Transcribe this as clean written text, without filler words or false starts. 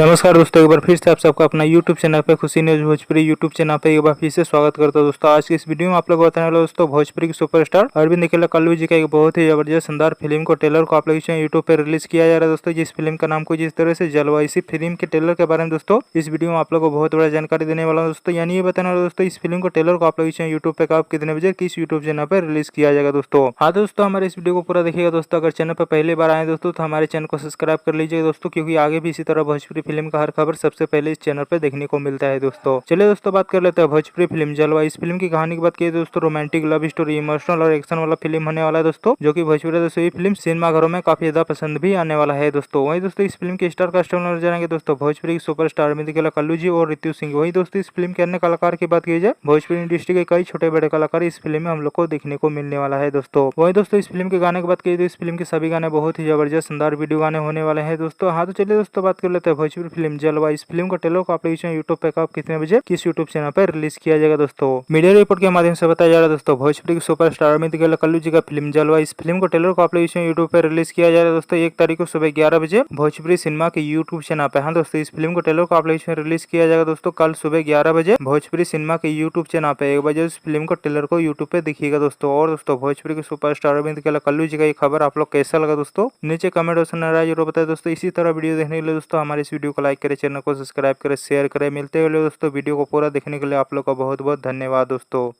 नमस्कार दोस्तों, एक बार फिर से आप सबका अपना YouTube चैनल पे खुशी न्यूज भोजपुरी यूट्यूब चैनल पे एक बार फिर से स्वागत करता हूं। दोस्तों आज की इस वीडियो में आप लोग को बताने वाला दोस्तों भोजपुरी के सुपरस्टार अरविंद अकेला कल्लू जी का एक बहुत ही जबरदस्त शानदार फिल्म को ट्रेलर को आप लोग यूट्यूब पे रिलीज किया जा रहा है। दोस्तों जिस फिल्म का नाम कुछ इस तरह से जलवा, इसी फिल्म के ट्रेलर के बारे में दोस्तों इस वीडियो में आप लोग को बहुत बड़ा जानकारी देने वाला हूं दोस्तों। यानी ये बताने वाला दोस्तों इस फिल्म को ट्रेलर को आप लोग यूट्यूब पे कब कितने बजे किस यूट्यूब चैनल पर रिलीज किया जाएगा दोस्तों। हाँ दोस्तों, हमारे इस वीडियो को पूरा देखिएगा दोस्तों। अगर चैनल पर पहली बार आए दोस्तों तो हमारे चैनल को सब्सक्राइब कर लीजिएगा दोस्तों, क्योंकि आगे भी इसी तरह भोजपुरी फिल्म का हर खबर सबसे पहले इस चैनल पे देखने को मिलता है दोस्तों। चलिए दोस्तों बात कर लेते हैं भोजपुरी फिल्म जलवा। इस फिल्म की कहानी की बात की दोस्तों, रोमांटिक लव स्टोरी, इमोशनल और एक्शन वाला फिल्म होने वाला है दोस्तों, जो कि भोजपुरी दोस्तों ये फिल्म सिनेमा घरों में काफी ज्यादा पसंद भी आने वाला है दोस्तों। वही दोस्तों इस फिल्म के स्टार कास्ट में जाएंगे दोस्तों भोजपुरी सुपरस्टार अरविंद अकेला कल्लू जी और ऋतु सिंह। वही दोस्तों इस फिल्म के अन्य कलाकार की बात की जाए, भोजपुरी इंडस्ट्री के कई छोटे बड़े कलाकार इस फिल्म में हम लोग को देखने को मिलने वाला है दोस्तों। वही दोस्तों इस फिल्म के गाने की बात की तो इस फिल्म के सभी गाने बहुत ही जबरदस्त शानदार वीडियो गाने होने वाले हैं दोस्तों। हाँ तो चलिए दोस्तों बात कर लेते हैं भोजपुरी फिल्म जलवा। इस फिल्म का ट्रेलर को आप लोग यूट्यूब पे कब कितने बजे किस यूट्यूब चैनल पर रिलीज किया जाएगा दोस्तों। मीडिया रिपोर्ट के माध्यम से बताया जा रहा है दोस्तों, भोजपुरी के सुपरस्टार अरविंद अकेला कल्लू जी का फिल्म जलवा, इस फिल्म को ट्रेलर को आप लोग यूट्यूब पर रिलीज किया जा रहा है दोस्तों 1 तारीख को सुबह 11 बजे भोजपुरी सिनेमा के यूट्यूब चैनल पे। हाँ दोस्तों इस फिल्म को ट्रेलर को आप लोग रिलीज किया जाएगा दोस्तों कल सुबह 11 बजे भोजपुरी सिनेमा के यूट्यूब चैनल पे 1 बजे इस फिल्म को ट्रेलर को यूट्यूब पे देखिएगा दोस्तों। और दोस्तों भोजपुरी के सुपरस्टार अरविंद अकेला कल्लू जी का ये खबर आप लोग कैसा लगा दोस्तों, नीचे कमेंट ऑप्शन में राय जरूर बताए दोस्तों। इसी तरह वीडियो देखने के लिए दोस्तों हमारे इस वीडियो को लाइक करें, चैनल को सब्सक्राइब करें, शेयर करें। मिलते हुए दोस्तों वीडियो को पूरा देखने के लिए आप लोग का बहुत बहुत धन्यवाद दोस्तों।